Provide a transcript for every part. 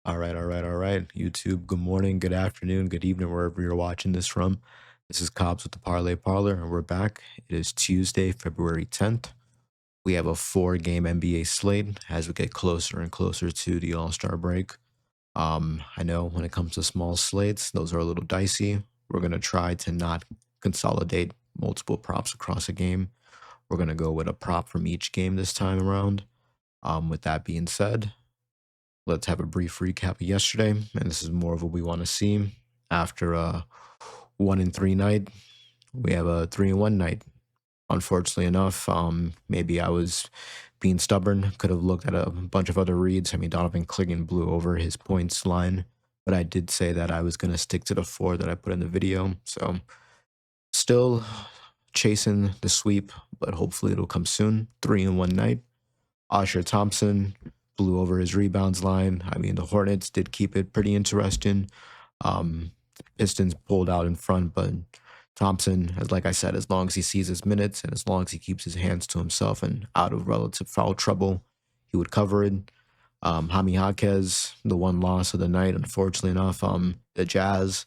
All right. YouTube, good morning, good afternoon, good evening, wherever you're watching this from. This is Cobbs with the Parlay Parlor, and we're back. It is Tuesday, February 10th. We have a four-game NBA slate as we get closer and closer to the All-Star break. I know when it comes to small slates, those are a little dicey. We're going to try to not consolidate multiple props across a game. We're going to go with a prop from each game this time around. With that being said, let's have a brief recap of yesterday, and this is more of what we want to see. After a 1-3 night, we have a 3-1 night. Unfortunately enough, maybe I was being stubborn. Could have looked at a bunch of other reads. I mean, Donovan Clingan blew over his points line, but I did say that I was going to stick to the four that I put in the video. So, still chasing the sweep, but hopefully it'll come soon. 3-1 night. Osher Thompson blew over his rebounds line. I mean, the Hornets did keep it pretty interesting. Um, Pistons pulled out in front, but Thompson, as like I said, as long as he sees his minutes and as long as he keeps his hands to himself and out of relative foul trouble, he would cover it. Jaime Jaquez, the one loss of the night, unfortunately enough. The Jazz,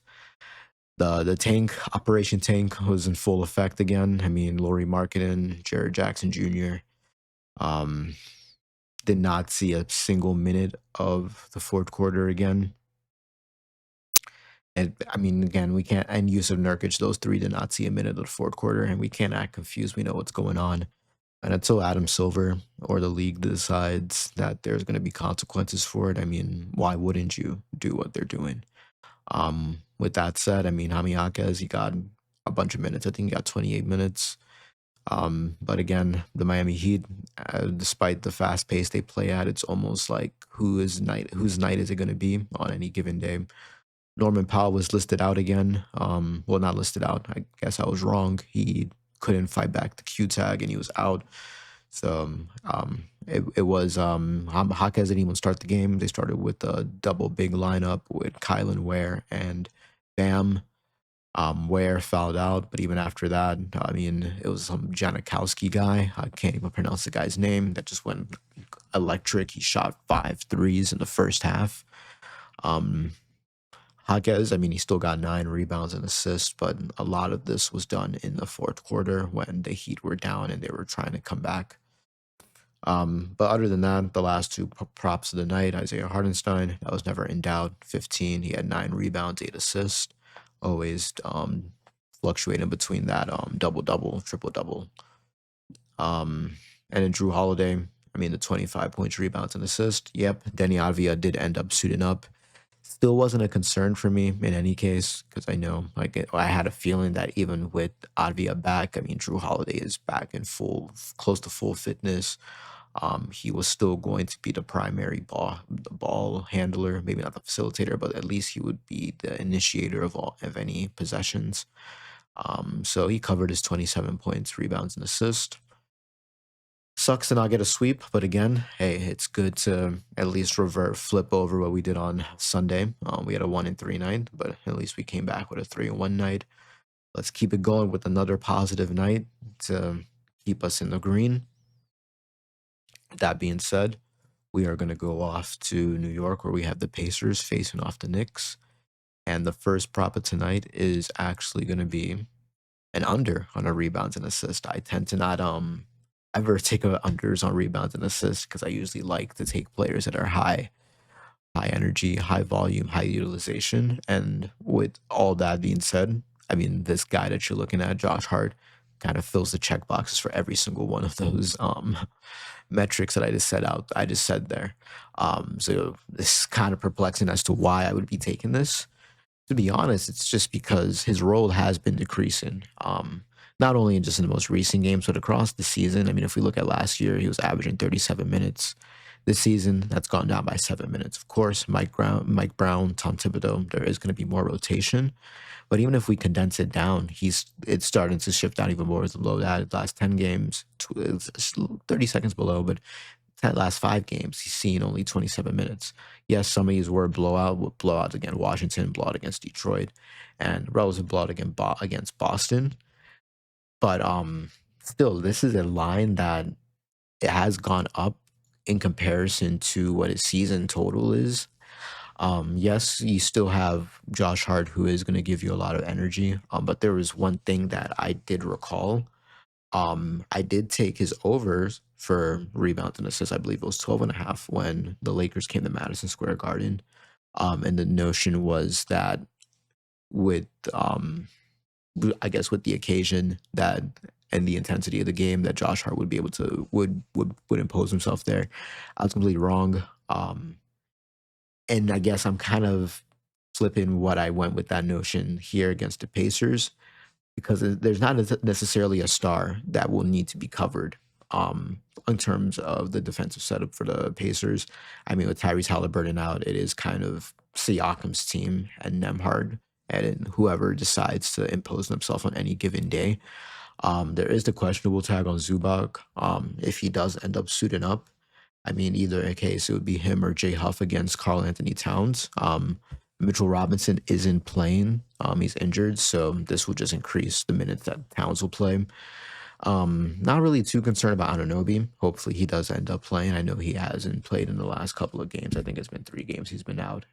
the tank, Operation Tank was in full effect again. I mean, Laurie Markkinen, Jared Jackson Jr., um, did not see a single minute of the fourth quarter again. And I mean, again, we can't, and Yusuf Nurkic, those three did not see a minute of the fourth quarter, and we can't act confused. We know what's going on. And until Adam Silver or the league decides that there's going to be consequences for it, I mean, why wouldn't you do what they're doing? With that said, I mean, Jaime Jaquez, he got a bunch of minutes. I think he got 28 minutes. But again, the Miami Heat, despite the fast pace they play at, it's almost like whose night is it going to be on any given day? Norman Powell was listed out again. Well, not listed out. I guess I was wrong. He couldn't fight back the Q tag and he was out. So it was Jaquez didn't even start the game. They started with a double big lineup with Kylan Ware and Bam. Ware fouled out, but even after that, I mean, it was some Janikowski guy. I can't even pronounce the guy's name. That just went electric. He shot 5 threes in the first half. Jaquez, I mean, he still got 9 rebounds and assists, but a lot of this was done in the fourth quarter when the Heat were down and they were trying to come back. But other than that, the last two props of the night, Isaiah Hartenstein, that was never in doubt. 15, he had 9 rebounds, 8 assists. Always fluctuating between that double-double, triple-double. And then Drew Holiday, I mean, the 25 points, rebounds, and assists. Yep, Denny Avdia did end up suiting up. Still wasn't a concern for me in any case because I know, I had a feeling that even with Avdia back, I mean, Drew Holiday is back in close to full fitness. He was still going to be the primary ball handler, maybe not the facilitator, but at least he would be the initiator of any possessions. So he covered his 27 points, rebounds, and assists. Sucks to not get a sweep, but again, hey, it's good to at least flip over what we did on Sunday. We had a 1-3 night, but at least we came back with a 3-1 night. Let's keep it going with another positive night to keep us in the green. That being said, we are going to go off to New York where we have the Pacers facing off the Knicks. And the first prop of tonight is actually going to be an under on a rebounds and assist. I tend to not ever take unders on rebounds and assists because I usually like to take players that are high energy, high volume, high utilization. And with all that being said, I mean, this guy that you're looking at, Josh Hart, kind of fills the check boxes for every single one of those metrics that I just said there. So this is kind of perplexing as to why I would be taking this. To be honest, it's just because his role has been decreasing. Not only in just in the most recent games, but across the season. I mean, if we look at last year, he was averaging 37 minutes. This season, that's gone down by 7 minutes. Of course, Mike Brown, Tom Thibodeau, there is going to be more rotation. But even if we condense it down, it's starting to shift down even more below that. Last 10 games, 30 seconds below, but that last 5 games, he's seen only 27 minutes. Yes, some of these were blowouts against Washington, blowout against Detroit, and relative blowout against Boston. But still, this is a line that it has gone up in comparison to what his season total is. Yes, you still have Josh Hart, who is going to give you a lot of energy. But there was one thing that I did recall. I did take his overs for rebounds and assists. I believe it was 12 and a half when the Lakers came to Madison Square Garden. And the notion was that with I guess with the occasion that and the intensity of the game that Josh Hart would be able to would impose himself there. I was completely wrong. And I guess I'm kind of flipping what I went with that notion here against the Pacers because there's not necessarily a star that will need to be covered in terms of the defensive setup for the Pacers. I mean, with Tyrese Halliburton out, it is kind of Siakam's team and Nemhard and whoever decides to impose themselves on any given day. There is the questionable tag on Zubac. If he does end up suiting up, I mean, either in case it would be him or Jay Huff against Karl Anthony Towns. Mitchell Robinson isn't playing. He's injured, so this will just increase the minutes that Towns will play. Not really too concerned about Anunoby. Hopefully he does end up playing. I know he hasn't played in the last couple of games. I think it's been 3 games he's been out.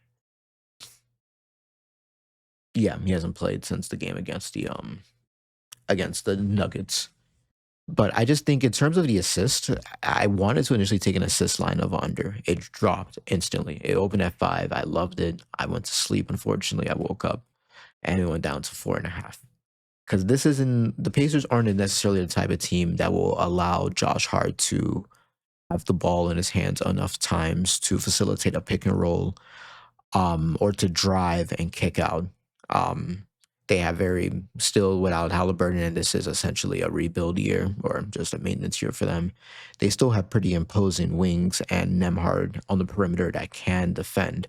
Yeah, he hasn't played since the game against the Nuggets. But I just think in terms of the assist, I wanted to initially take an assist line of under. It dropped instantly. It opened at 5. I loved it. I went to sleep. Unfortunately, I woke up and it went down to 4.5. Because this isn't the Pacers aren't necessarily the type of team that will allow Josh Hart to have the ball in his hands enough times to facilitate a pick and roll, or to drive and kick out. Um, they have very still without Halliburton, and this is essentially a rebuild year or just a maintenance year for them. They still have pretty imposing wings and Nemhard on the perimeter that can defend.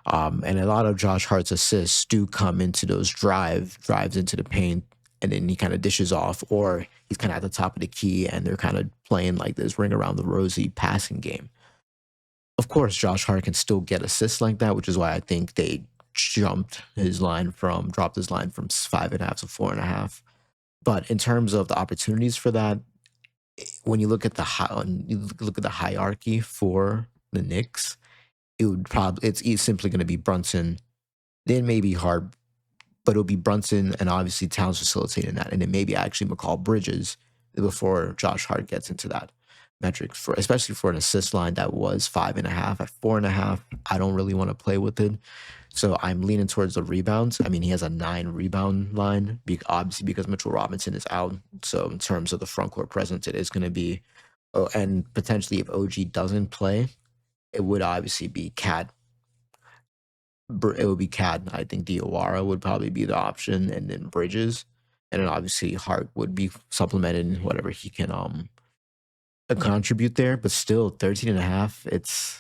And a lot of Josh Hart's assists do come into those drives into the paint, and then he kind of dishes off, or he's kind of at the top of the key, and they're kind of playing like this ring around the rosy passing game. Of course, Josh Hart can still get assists like that, which is why I think they dropped his line from 5.5 to 4.5. But in terms of the opportunities for that, when you look at the hierarchy for the Knicks, it's simply going to be Brunson, then maybe Hart, but it'll be Brunson and obviously Towns facilitating that, and then maybe actually McCall Bridges before Josh Hart gets into that metric for especially for an assist line that was 5.5 at 4.5. I don't really want to play with it. So I'm leaning towards the rebounds. I mean, he has a 9 rebound line, obviously because Mitchell Robinson is out. So in terms of the front court presence, it is going to be, oh, and potentially if OG doesn't play, it would obviously be Cat. It would be Cat. I think Diawara would probably be the option, and then Bridges, and then obviously Hart would be supplemented in whatever he can contribute there. But still, 13.5. It's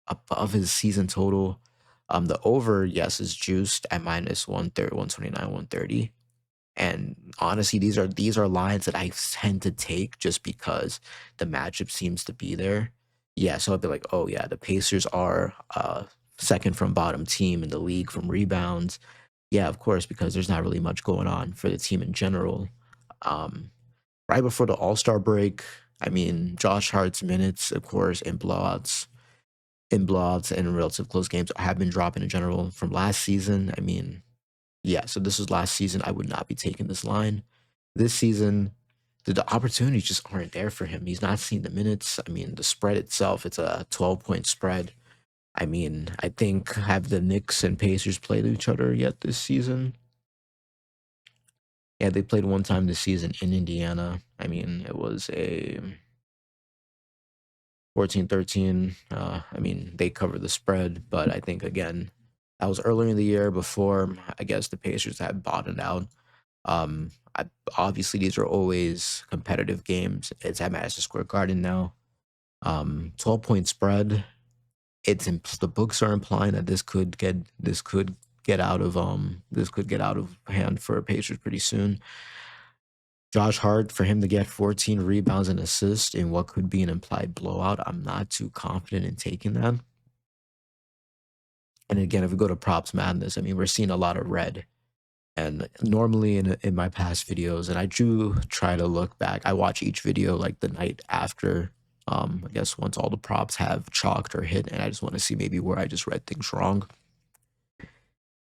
above his season total. The over, yes, is juiced at minus 130, 129, 130. And honestly, these are lines that I tend to take just because the matchup seems to be there. Yeah, so I'd be like, oh yeah, the Pacers are second from bottom team in the league from rebounds. Yeah, of course, because there's not really much going on for the team in general. Right before the All-Star break, I mean, Josh Hart's minutes, of course, in blowouts and relative close games have been dropping in general from last season. I mean, yeah, so this was last season. I would not be taking this line. This season, the opportunities just aren't there for him. He's not seeing the minutes. I mean, the spread itself, it's a 12-point spread. I mean, I think have the Knicks and Pacers played each other yet this season? Yeah, they played one time this season in Indiana. I mean, it was a 14-13. I mean, they covered the spread, but I think again, that was earlier in the year before I guess the Pacers had bottomed out. Obviously these are always competitive games. It's at Madison Square Garden now. 12-point spread. The books are implying that this could get out of hand for Pacers pretty soon. Josh Hart, for him to get 14 rebounds and assists in what could be an implied blowout, I'm not too confident in taking that. And again, if we go to props madness, I mean, we're seeing a lot of red. And normally in my past videos, and I do try to look back, I watch each video like the night after I guess once all the props have chalked or hit, and I just want to see maybe where I just read things wrong.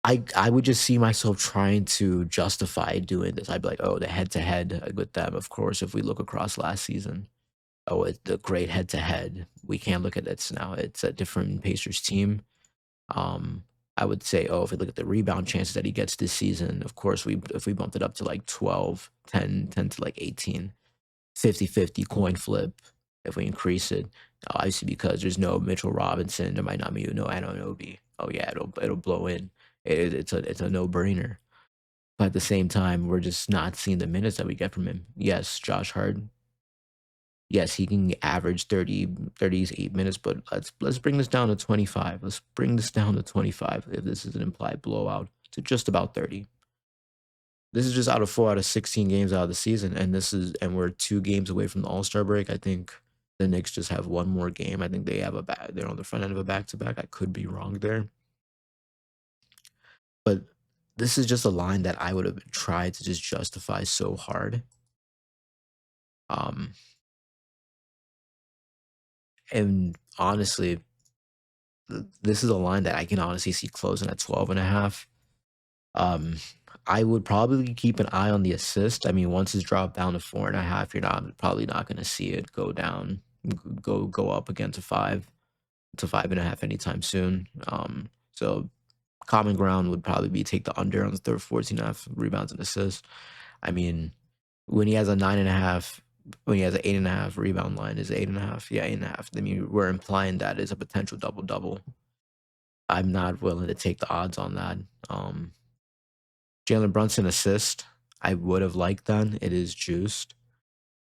I would just see myself trying to justify doing this. I'd be like, oh, the head to head with them. Of course, if we look across last season, oh, it's the great head to head. We can't look at this now. It's a different Pacers team. Um, I would say, oh, if we look at the rebound chances that he gets this season, of course, we if we bumped it up to like 12, 10, 10 to like 18, 50-50 coin flip if we increase it. Obviously, because there's no Mitchell Robinson, there might not be no Anunoby. Oh yeah, it'll blow in. It's a no brainer. But at the same time, we're just not seeing the minutes that we get from him. Yes, Josh Hart. Yes, he can average 38 minutes, but let's bring this down to 25. Let's bring this down to 25 if this is an implied blowout to just about 30. This is just out of 4 out of 16 games out of the season, and we're 2 games away from the All-Star break. I think the Knicks just have one more game. I think they're on the front end of a back-to-back. I could be wrong there. But this is just a line that I would have tried to just justify so hard. Um, and honestly, this is a line that I can honestly see closing at 12.5. Um, I would probably keep an eye on the assist. I mean, once it's dropped down to 4.5, you're probably not going to see it go down, go up again to 5.5 anytime soon. So common ground would probably be take the under on the third 14.5 rebounds and assists. I mean, when he has a 9.5, when he has an 8.5 rebound line, is 8.5? Yeah, 8.5. I mean, we're implying that is a potential double double. I'm not willing to take the odds on that. Jalen Brunson assist, I would have liked that. It is juiced.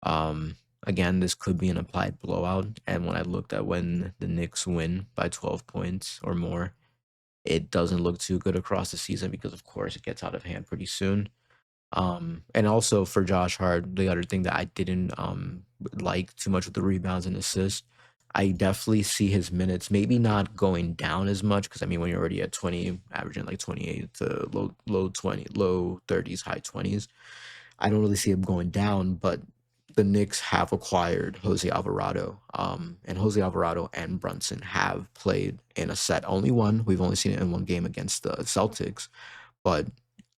Again, this could be an applied blowout. And when I looked at when the Knicks win by 12 points or more, it doesn't look too good across the season because, of course, it gets out of hand pretty soon. And also for Josh Hart, the other thing that I didn't like too much with the rebounds and assists, I definitely see his minutes maybe not going down as much because I mean when you're already at 20, averaging like 28 to low 20, low 30s, high 20s, I don't really see him going down. But the Knicks have acquired Jose Alvarado, and Jose Alvarado and Brunson have played in a set. Only one. We've only seen it in one game against the Celtics, but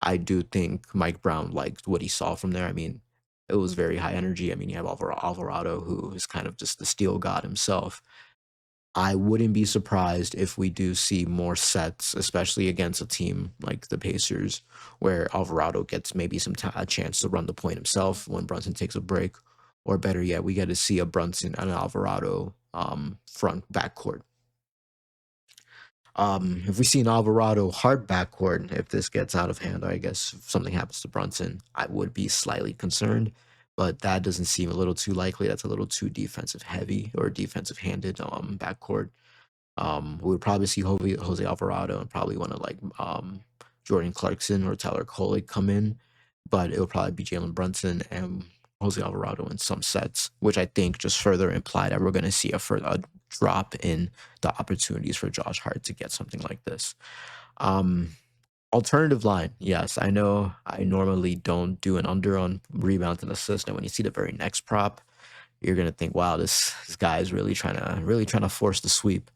I do think Mike Brown liked what he saw from there. I mean, it was very high energy. I mean, you have Alvarado, who is kind of just the steel god himself. I wouldn't be surprised if we do see more sets, especially against a team like the Pacers, where Alvarado gets maybe a chance to run the point himself when Brunson takes a break, or better yet, we get to see a Brunson and an Alvarado front backcourt. If we see an Alvarado hard backcourt, if this gets out of hand, or I guess if something happens to Brunson, I would be slightly concerned. But that doesn't seem a little too likely. That's a little too defensive heavy or defensive handed backcourt. We would probably see Jose Alvarado and probably one of like Jordan Clarkson or Tyler Kolek come in, but it would probably be Jalen Brunson and Jose Alvarado in some sets, which I think just further imply that we're going to see a drop in the opportunities for Josh Hart to get something like this. Um, Alternative line, yes, I know I normally don't do an under on rebounds and assists, and when you see the very next prop, you're gonna think, wow, this guy is really trying to force the sweep.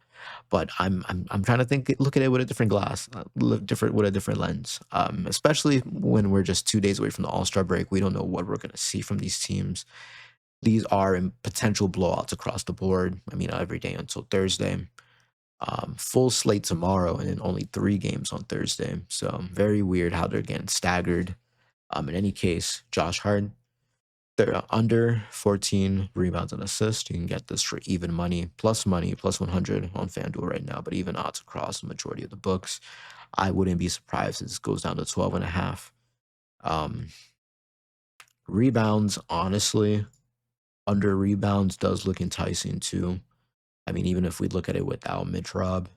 But I'm trying to look at it with a different glass, with a different lens. Especially when we're just 2 days away from the All-Star break, we don't know what we're gonna see from these teams. These are potential blowouts across the board. I mean, every day until Thursday. Full slate tomorrow, and then only 3 games on Thursday. So very weird how they're getting staggered. In any case, Josh Hart, they're under 14 rebounds and assists. You can get this for even money, plus 100 on FanDuel right now, but even odds across the majority of the books. I wouldn't be surprised if this goes down to 12.5. Um, Rebounds, honestly, under rebounds does look enticing too. I mean, even if we look at it without Mitch Rob,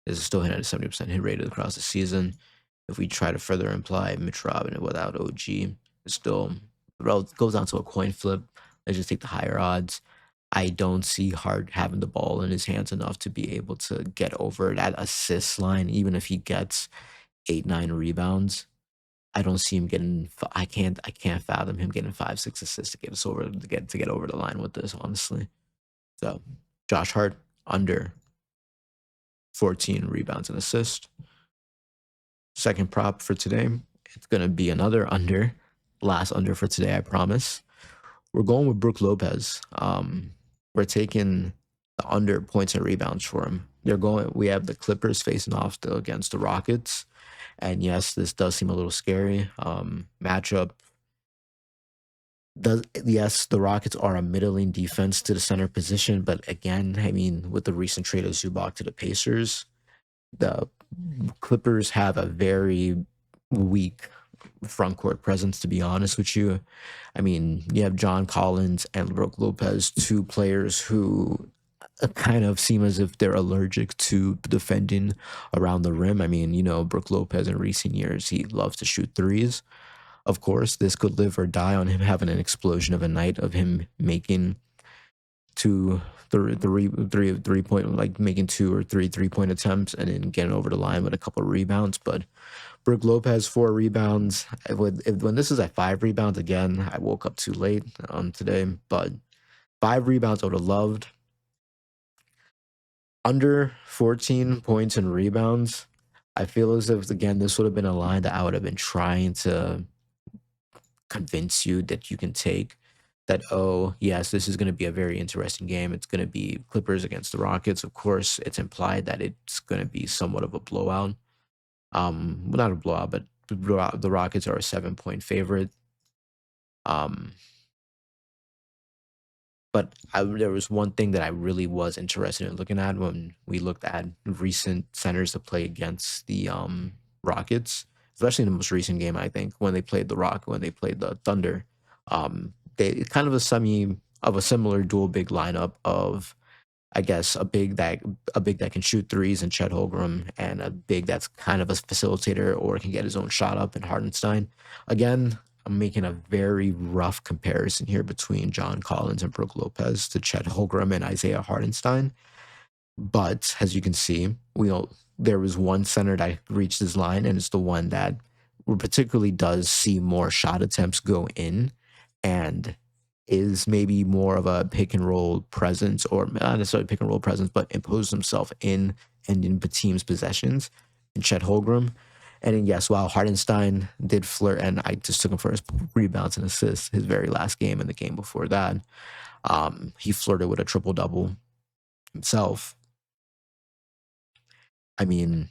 this is still hitting at a 70% hit rate across the season. If we try to further imply Mitch Robin without OG, it's still goes down to a coin flip. Let's just take the higher odds. I don't see Hart having the ball in his hands enough to be able to get over that assist line, even if he gets 8, 9 rebounds. I don't see him getting. I can't fathom him getting 5, 6 assists to get us over to get over the line with this. Honestly, so Josh Hart under 14 rebounds and assists. Second prop for today, it's gonna be another under. Last under for today, I promise. We're going with Brook Lopez. We're taking the under points and rebounds for him. They're going. We have the Clippers facing off against the Rockets, and yes, this does seem a little scary. Matchup does yes, the Rockets are a middling defense to the center position, but again, I mean, with the recent trade of Zubac to the Pacers, the Clippers have a very weak front court presence, to be honest with you. I mean, you have John Collins and Brook Lopez, two players who kind of seem as if they're allergic to defending around the rim. I mean, Brook Lopez in recent years, he loves to shoot threes. Of course, this could live or die on him having an explosion of a night of him making two, three point, like making 2 or 3 3-point attempts and then getting over the line with a couple of rebounds. But Brook Lopez 4 rebounds. When this is at 5 rebounds again, I woke up too late on today, but 5 rebounds I would have loved. Under 14 points and rebounds, I feel as if again this would have been a line that I would have been trying to convince you that you can take. That, oh yes, this is going to be a very interesting game. It's going to be Clippers against the Rockets. Of course, it's implied that it's going to be somewhat of a blowout. Well, not a blowout, but the Rockets are a 7-point favorite. But there was one thing that I really was interested in looking at when we looked at recent centers to play against the Rockets, especially in the most recent game. I think when they played the Thunder, they kind of a similar dual big lineup of, I guess, a big that can shoot threes in Chet Holmgren and a big that's kind of a facilitator or can get his own shot up in Hartenstein. Again, I'm making a very rough comparison here between John Collins and Brook Lopez to Chet Holmgren and Isaiah Hartenstein. But as you can see, there was one center that reached his line, and it's the one that particularly does see more shot attempts go in and is maybe more of a pick and roll presence, or not necessarily pick and roll presence, but impose himself in and in the team's possessions in Chet Holmgren. And then, yes, while Hartenstein did flirt, and I just took him for his rebounds and assists, his very last game and the game before that, he flirted with a triple-double himself. I mean,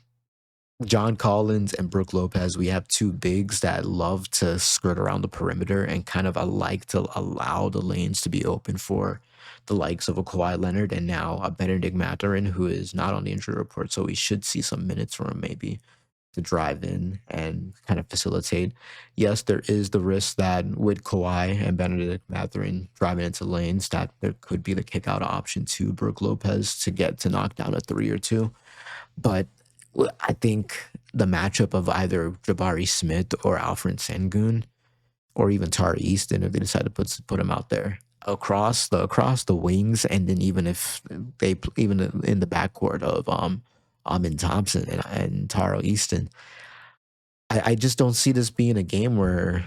John Collins and Brook Lopez, we have two bigs that love to skirt around the perimeter and kind of like to allow the lanes to be open for the likes of a Kawhi Leonard and now a Benedict Mathurin, who is not on the injury report, so we should see some minutes from him maybe to drive in and kind of facilitate. Yes, there is the risk that with Kawhi and Benedict Mathurin driving into lanes, that there could be the kick out option to Brook Lopez to get to knock down a 3 or 2. But I think the matchup of either Jabari Smith or Alfred Sengun or even Tari Easton, if they decide to put him out there across the wings, and then even if they even in the backcourt of Amin Thompson and Taro Easton, I just don't see this being a game where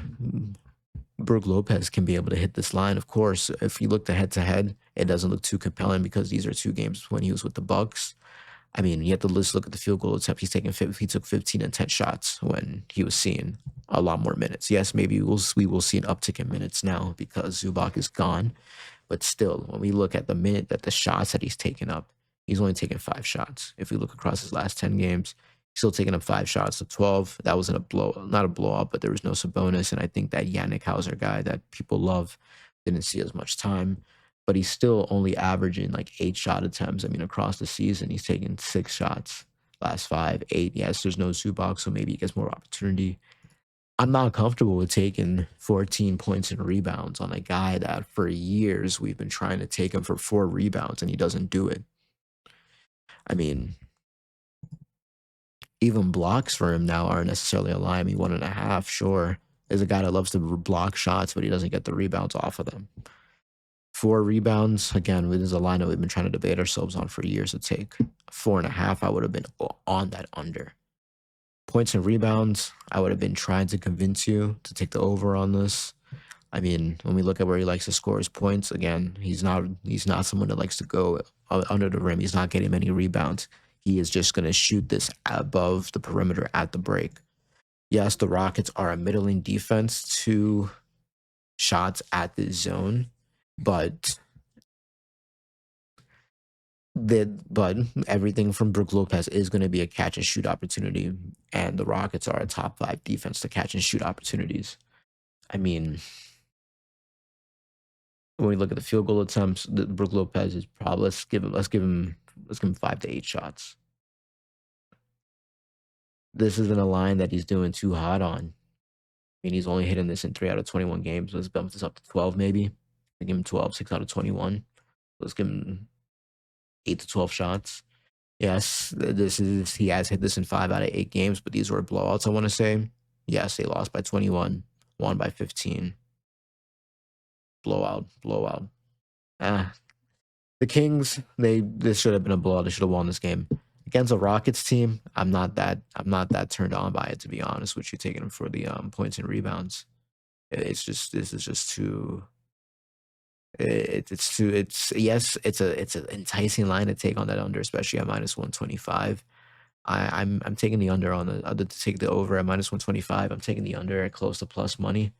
Brook Lopez can be able to hit this line. Of course, if you look head to head, it doesn't look too compelling because these are 2 games when he was with the Bucks. I mean, you have to just look at the field goal attempt. He took 15 and 10 shots when he was seeing a lot more minutes. Yes, maybe we will see an uptick in minutes now because Zubac is gone. But still, when we look at the shots that he's taken up, he's only taken 5 shots. If we look across his last 10 games, he's still taking up 5 shots to 12. That wasn't not a blowout, but there was no Sabonis. And I think that Yannick Hauser guy that people love didn't see as much time. But he's still only averaging like 8 shot attempts. I mean, across the season, he's taken 6 shots, last 5, 8. Yes, there's no Zubac, so maybe he gets more opportunity. I'm not comfortable with taking 14 points and rebounds on a guy that for years we've been trying to take him for 4 rebounds and he doesn't do it. I mean, even blocks for him now aren't necessarily a lie. I mean, 1.5, sure. There's a guy that loves to block shots, but he doesn't get the rebounds off of them. 4 rebounds, again, this is a line that we've been trying to debate ourselves on for years to take. 4.5, I would have been on that under. Points and rebounds, I would have been trying to convince you to take the over on this. I mean, when we look at where he likes to score his points, again, he's not someone that likes to go under the rim. He's not getting many rebounds. He is just going to shoot this above the perimeter at the break. Yes, the Rockets are a middling defense to shots at the zone, but but everything from Brook Lopez is going to be a catch and shoot opportunity, and the Rockets are a top 5 defense to catch and shoot opportunities. I mean, when we look at the field goal attempts, Brook Lopez is probably let's give him 5 to 8 shots. This isn't a line that he's doing too hot on. I mean, he's only hitting this in 3 out of 21 games. Let's bump this up to 12 maybe. Let's give him 12, 6 out of 21. Let's give him 8 to 12 shots. Yes, he has hit this in 5 out of 8 games, but these were blowouts, I want to say. Yes, they lost by 21, won by 15. Blowout. The Kings, this should have been a blowout. They should have won this game. Against a Rockets team, I'm not that turned on by it, to be honest with you, taking them for the points and rebounds. This is just too it's an enticing line to take on that under, especially at -125. I'm taking the under on the other to take the over at -125. I'm taking the under at close to plus money.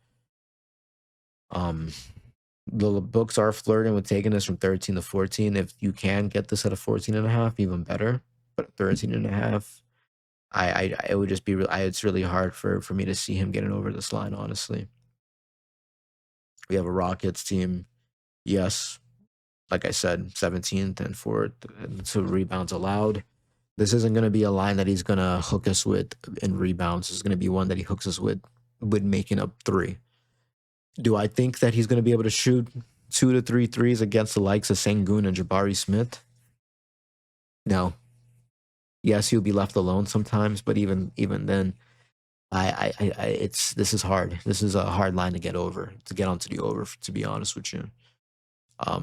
The books are flirting with taking this from 13 to 14. If you can get this at a 14.5, even better. But 13.5, it would just be it's really hard for me to see him getting over this line, honestly. We have a Rockets team. Yes, like I said, 17th and 4th to rebounds allowed. This isn't going to be a line that he's going to hook us with in rebounds. This is going to be one that he hooks us with making up 3. Do I think that he's going to be able to shoot 2 to 3 threes against the likes of Sengun and Jabari Smith? No. Yes, he'll be left alone sometimes, but even then, this is hard. This is a hard line to get onto the over, to be honest with you.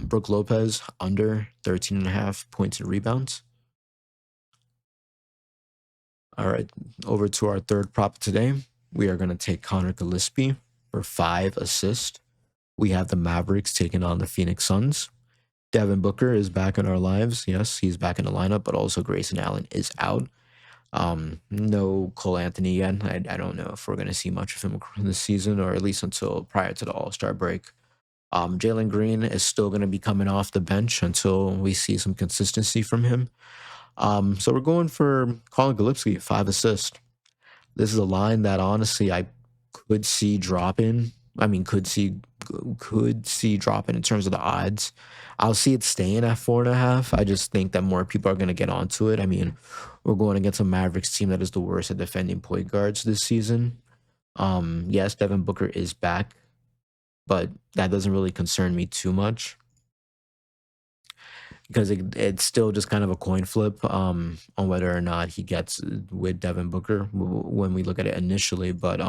Brook Lopez under 13.5 points and rebounds. All right, over to our third prop today. We are going to take Connor Gillespie for 5 assists. We have the Mavericks taking on the Phoenix Suns. Devin Booker is back in our lives. Yes, he's back in the lineup, but also Grayson Allen is out. No Cole Anthony yet. I don't know if we're going to see much of him this season, or at least until prior to the All-Star break. Jalen Green is still going to be coming off the bench until we see some consistency from him. So we're going for Colin Gillespie, 5 assists. This is a line that honestly I could see dropping. I mean, could see dropping in terms of the odds. I'll see it staying at 4.5. I just think that more people are going to get onto it. I mean, we're going against a Mavericks team that is the worst at defending point guards this season. Yes, Devin Booker is back, but that doesn't really concern me too much, because it's still just kind of a coin flip on whether or not he gets with Devin Booker when we look at it initially. But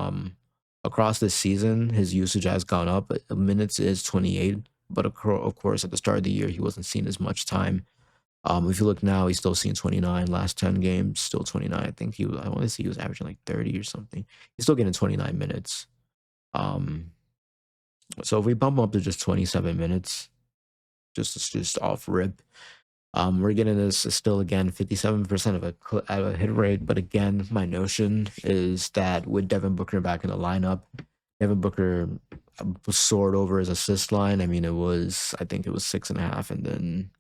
across this season, his usage has gone up. Minutes is 28, but of course, at the start of the year, he wasn't seeing as much time. If you look now, he's still seeing 29. Last 10 games, still 29. I think I want to see he was averaging like 30 or something. He's still getting 29 minutes. So if we bump him up to just 27 minutes, just off rip, we're getting this still again 57% of a hit rate. But again, my notion is that with Devin Booker back in the lineup, Devin Booker soared over his assist line. I mean, I think it was 6.5, and then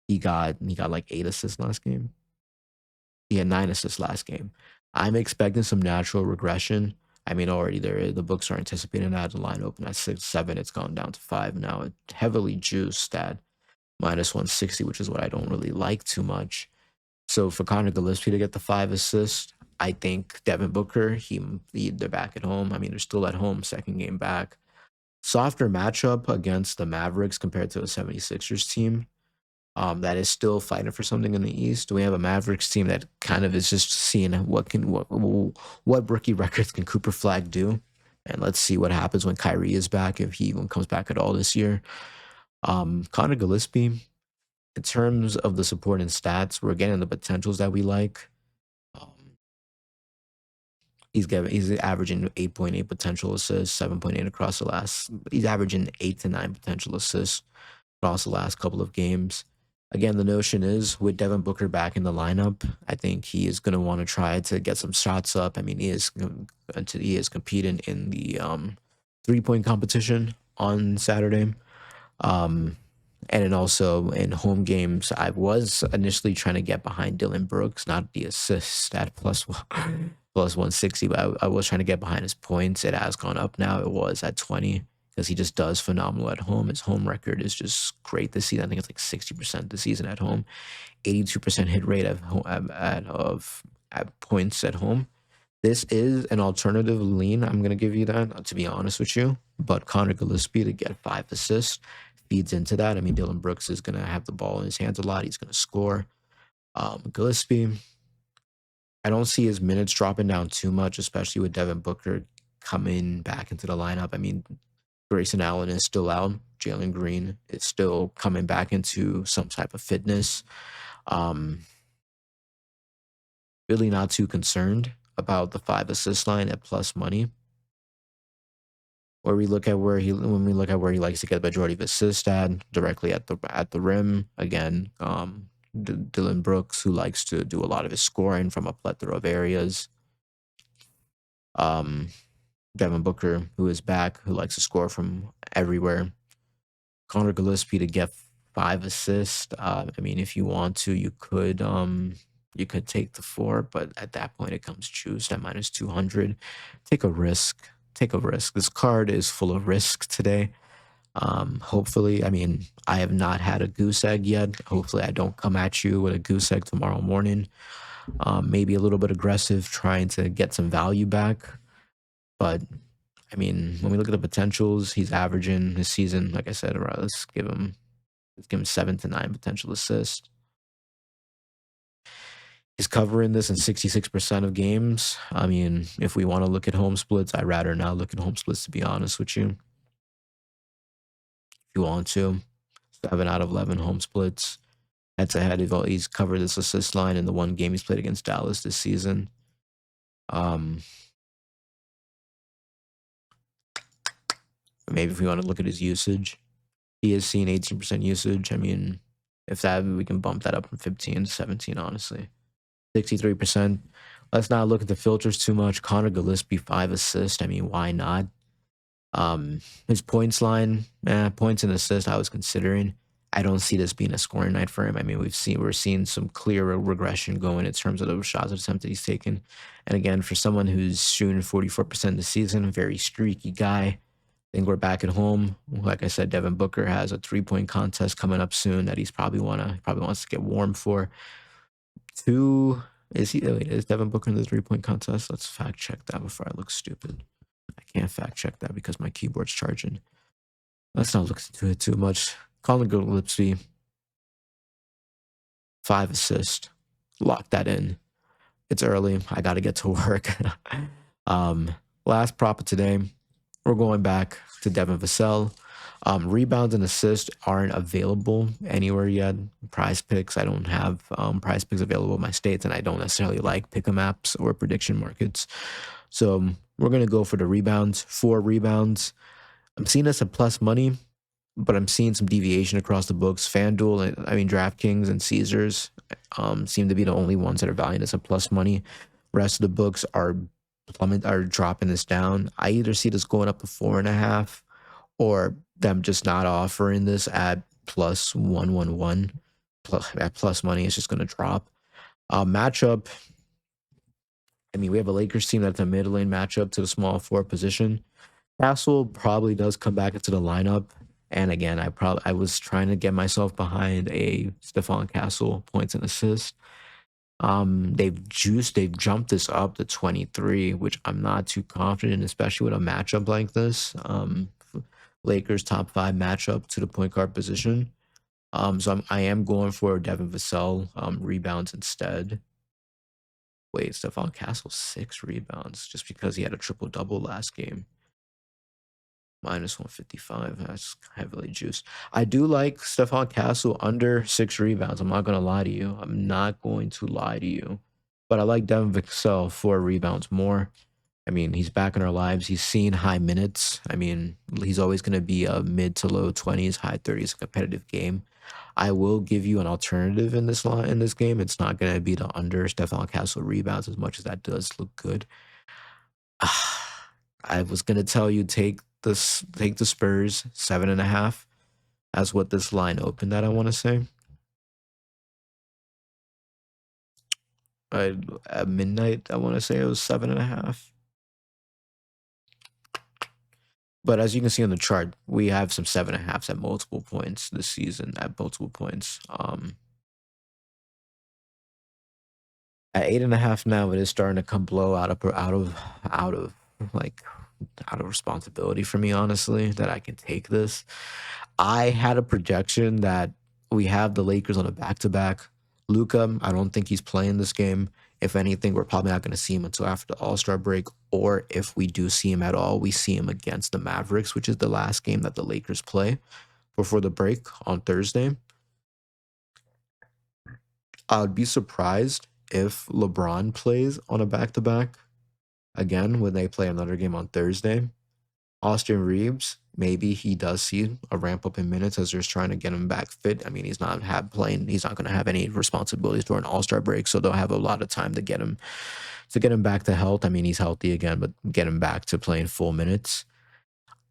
he got like 8 assists last game. He had 9 assists last game. I'm expecting some natural regression. I mean, already the books are anticipating that. The line opened at 6-7. It's gone down to 5 now. It heavily juiced at -160, which is what I don't really like too much. So for Connor Gillespie to get the 5 assists, I think Devin Booker, they're back at home. I mean, they're still at home, second game back. Softer matchup against the Mavericks compared to a 76ers team that is still fighting for something in the East. We have a Mavericks team that kind of is just seeing what rookie records can Cooper Flag do. And let's see what happens when Kyrie is back, if he even comes back at all this year. Connor Gillespie, in terms of the supporting stats, we're getting the potentials that we like. he's averaging 8.8 potential assists, 7.8 across the last. He's averaging 8 to 9 potential assists across the last couple of games. Again, the notion is with Devin Booker back in the lineup, I think he is going to want to try to get some shots up. I mean, he is competing in the 3-point competition on Saturday. Um, and then also in home games, I was initially trying to get behind Dylan Brooks, not the assist at plus 160, but I was trying to get behind his points. It has gone up now. It was at 20 because he just does phenomenal at home. His home record is just great this season. I think it's like 60% this season at home, 82% hit rate at points at home. This is an alternative lean. I'm going to give you that, to be honest with you. But Connor Gillespie to get 5 assists feeds into that. I mean, Dylan Brooks is going to have the ball in his hands a lot. He's going to score. Gillespie, I don't see his minutes dropping down too much, especially with Devin Booker coming back into the lineup. I mean, Grayson Allen is still out. Jalen Green is still coming back into some type of fitness. Really not too concerned about the 5 assist line at plus money. When we look at where he likes to get the majority of assists at, directly at the rim. Again, Dylan Brooks, who likes to do a lot of his scoring from a plethora of areas. Devin Booker, who is back, who likes to score from everywhere. Connor Gillespie to get 5 assists. I mean, if you want to, you could take the 4, but at that point it comes juiced at minus 200. Take a risk. This card is full of risk today. Hopefully, I mean, I have not had a goose egg yet. Hopefully I don't come at you with a goose egg tomorrow morning. Maybe a little bit aggressive, trying to get some value back. But I mean, when we look at the potentials, he's averaging this season, like I said, let's give him 7 to 9 potential assists. He's covering this in 66% of games. I mean, if we want to look at home splits, I'd rather not look at home splits, to be honest with you. If you want to, 7 out of 11 home splits. Head to head, he's covered this assist line in the one game he's played against Dallas this season. Maybe if we want to look at his usage, he has seen 18% usage. I mean, if that, we can bump that up from 15 to 17, honestly. 63%. Let's not look at the filters too much. Connor Gillespie, 5 assists. I mean, why not? His points line, points and assists, I was considering. I don't see this being a scoring night for him. I mean, we're seeing some clear regression going in terms of the shots attempted he's taken. And again, for someone who's shooting 44% this season, a very streaky guy. I think we're back at home. Like I said, Devin Booker has a 3-point contest coming up soon that he's probably wants to get warm for. Is Devin Booker in the 3-point contest? Let's fact check that before I look stupid. I can't fact check that because my keyboard's charging. Let's not look into it too much. Colin Gillespie, 5 assists. Lock that in. It's early. I got to get to work. Last prop of today. We're going back to Devin Vassell. Rebounds and assists aren't available anywhere yet. PrizePicks, I don't have PrizePicks available in my states, and I don't necessarily like pick-em apps or prediction markets. So we're going to go for the rebounds. 4 rebounds. I'm seeing this at plus money, but I'm seeing some deviation across the books. FanDuel, DraftKings and Caesars seem to be the only ones that are valuing this at plus money. Rest of the books are dropping this down. I either see this going up to 4.5 or them just not offering this at plus 111. At plus money, it's just going to drop. Matchup, I mean, we have a Lakers team that's a mid-lane matchup to the small 4 position. Castle probably does come back into the lineup. And again, I was trying to get myself behind a Stephon Castle points and assists. They've jumped this up to 23, which I'm not too confident, especially with a matchup like this. Lakers top 5 matchup to the point guard position. So I am going for Devin Vassell rebounds instead. Wait, Stephon Castle 6 rebounds just because he had a triple-double last game. Minus 155. That's heavily juiced. I do like Stephon Castle under 6 rebounds. I'm not going to lie to you. But I like Devin Vassell 4 rebounds more. I mean, he's back in our lives. He's seen high minutes. I mean, he's always going to be a mid to low 20s, high 30s competitive game. I will give you an alternative in this line in this game. It's not going to be the under Stefan Castle rebounds as much as that does look good. I was going to tell you take the Spurs 7.5. That's what this line opened at, I want to say. At midnight, I want to say it was 7.5. But as you can see on the chart, we have some 7.5s at multiple points this season. At multiple points, at 8.5 now, it is starting to come blow out of like out of responsibility for me, honestly, that I can take this. I had a projection that we have the Lakers on a back-to-back. Luka, I don't think he's playing this game. If anything, we're probably not going to see him until after the All-Star break, or if we do see him at all, we see him against the Mavericks, which is the last game that the Lakers play before the break on Thursday. I would be surprised if LeBron plays on a back-to-back again when they play another game on Thursday. Austin Reeves, maybe he does see a ramp up in minutes as they're trying to get him back fit. I mean, he's not going to have any responsibilities during All-Star break, so they'll have a lot of time to get him back to health. I mean, he's healthy again, but get him back to playing full minutes.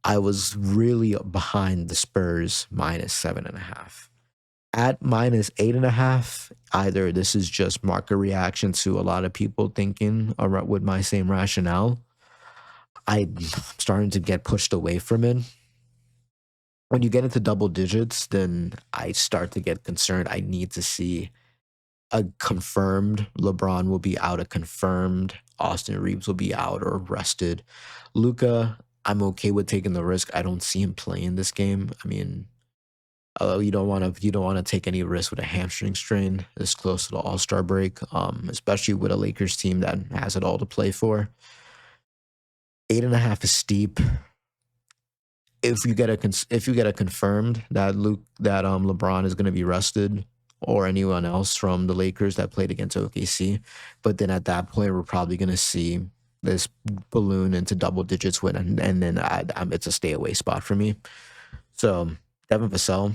I was really behind the Spurs minus 7.5. At minus 8.5, either this is just market reaction to a lot of people thinking with my same rationale. I'm starting to get pushed away from it. When you get into double digits, then I start to get concerned. I need to see a confirmed LeBron will be out, a confirmed Austin Reeves will be out or rested. Luka, I'm okay with taking the risk. I don't see him playing this game. I mean, you don't want to take any risk with a hamstring strain this close to the All-Star break, especially with a Lakers team that has it all to play for. 8.5 is steep. If you get a confirmed that LeBron is going to be rested, or anyone else from the Lakers that played against OKC, but then at that point we're probably going to see this balloon into double digits win, and then it's a stay away spot for me. So Devin Vassell,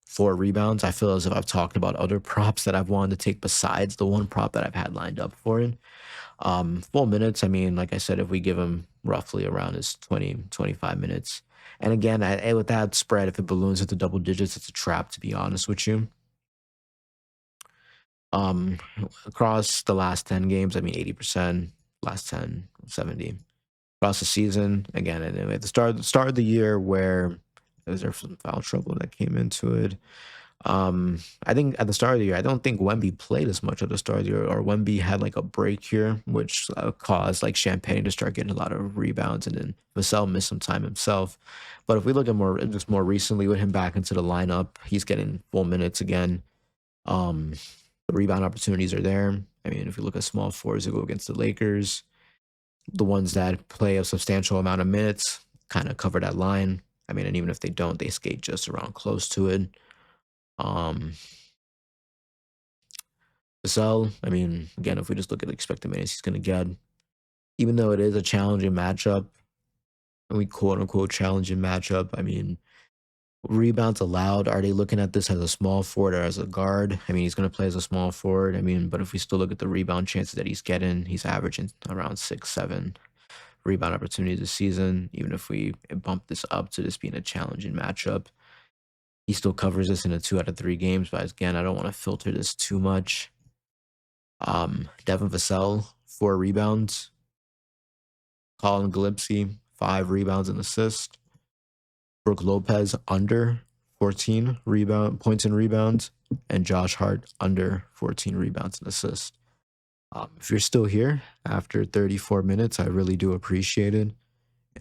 4 rebounds. I feel as if I've talked about other props that I've wanted to take besides the one prop that I've had lined up for it. Full minutes, I mean, like I said, if we give him roughly around his 20-25 minutes. And again, with that spread, if it balloons into double digits, it's a trap, to be honest with you. Um, Across the last 10 games, I mean, 80%, last 10, 70. Across the season, again, and at the start of the year where there was some foul trouble that came into it. I think at the start of the year, I don't think Wemby played as much at the start of the year, or Wemby had like a break here, which caused like Champagne to start getting a lot of rebounds, and then Vassell missed some time himself. But if we look at more recently with him back into the lineup, he's getting full minutes again. The rebound opportunities are there. I mean, if you look at small fours who go against the Lakers, the ones that play a substantial amount of minutes kind of cover that line. I mean, and even if they don't, they skate just around close to it. Vassell, I mean, again, if we just look at the expected minutes he's going to get, even though it is a challenging matchup, and we quote unquote challenging matchup, I mean, rebounds allowed. Are they looking at this as a small forward or as a guard? I mean, he's going to play as a small forward. I mean, but if we still look at the rebound chances that he's getting, he's averaging around 6-7 rebound opportunities this season. Even if we bump this up to this being a challenging matchup, he still covers this in a 2 out of 3 games. But again, I don't want to filter this too much. Devin Vassell, 4 rebounds. Colin Gillespie, 5 rebounds and assists. Brook Lopez under 14 points and rebounds, and Josh Hart under 14 rebounds and assists. If you're still here after 34 minutes, I really do appreciate it.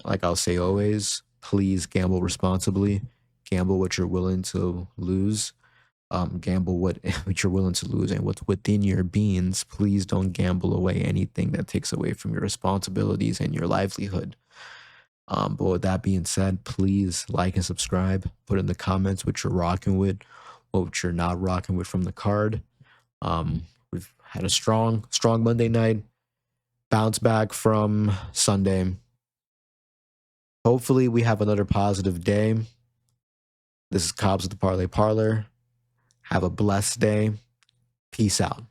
Like I'll say always, please gamble responsibly. Gamble what you're willing to lose. Gamble what you're willing to lose and what's within your beans. Please don't gamble away anything that takes away from your responsibilities and your livelihood. But with that being said, please like and subscribe. Put in the comments what you're rocking with, what you're not rocking with from the card. We've had a strong Monday night. bounce back from Sunday. Hopefully, we have another positive day. This is Cobbs with the Parlay Parlor. Have a blessed day. Peace out.